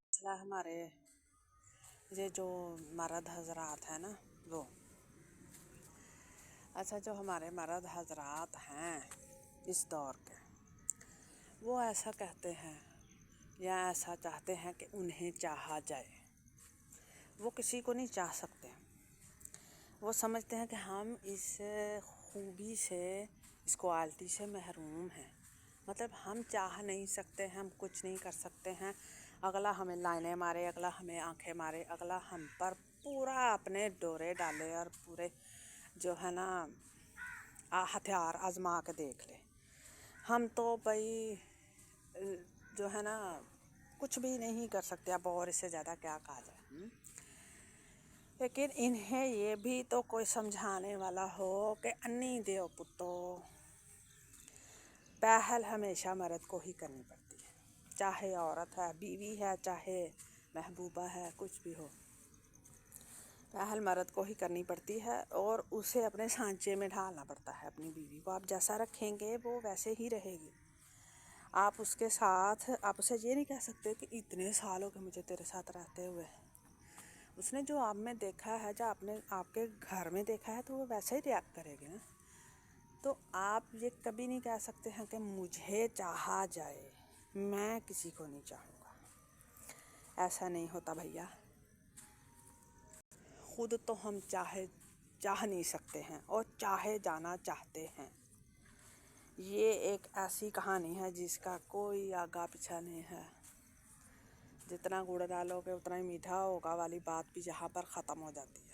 مسئلہ ہمارے یہ جو مرد حضرات ہیں نا وہ جو ہمارے مرد حضرات ہیں اس دور کے، وہ ایسا کہتے ہیں یا ایسا چاہتے ہیں کہ انہیں چاہا جائے۔ وہ کسی کو نہیں چاہ سکتے۔ وہ سمجھتے ہیں کہ ہم اس خوبی سے، اس کوالٹی سے محروم ہیں، مطلب ہم چاہ نہیں سکتے، ہم کچھ نہیں کر سکتے ہیں۔ اگلا ہمیں لائنیں مارے، اگلا ہمیں آنکھیں مارے، اگلا ہم پر پورا اپنے ڈورے ڈالے اور پورے جو ہے نا ہتھیار آزما کے دیکھ لے۔ ہم تو بھائی جو ہے نا کچھ بھی نہیں کر سکتے، اب اور اس سے زیادہ کیا کہا جائے۔ لیکن انہیں یہ بھی تو کوئی سمجھانے والا ہو کہ انی دیو پتو، پہل ہمیشہ مرد کو ہی کرنی پڑتی ہے، چاہے عورت ہے، بیوی ہے، چاہے محبوبہ ہے، کچھ بھی ہو، پہل مرد کو ہی کرنی پڑتی ہے اور اسے اپنے سانچے میں ڈھالنا پڑتا ہے اپنی بیوی کو۔ آپ جیسا رکھیں گے وہ ویسے ہی رہے گی۔ آپ اس کے ساتھ، آپ اسے یہ نہیں کہہ سکتے کہ اتنے سال ہو گئے مجھے تیرے ساتھ رہتے ہوئے۔ اس نے جو آپ میں دیکھا ہے، جو آپ نے آپ کے گھر میں دیکھا ہے، تو وہ ویسے ہی ریئیکٹ کرے گی نا۔ تو آپ یہ کبھی نہیں کہہ سکتے ہیں کہ مجھے چاہا جائے، میں کسی کو نہیں چاہوں گا۔ ایسا نہیں ہوتا بھیا۔ خود تو ہم چاہ نہیں سکتے ہیں اور چاہے جانا چاہتے ہیں۔ یہ ایک ایسی کہانی ہے جس کا کوئی آگا پیچھا نہیں ہے۔ جتنا گڑ ڈالو گے اتنا ہی میٹھا ہوگا والی بات بھی یہاں پر ختم ہو جاتی ہے۔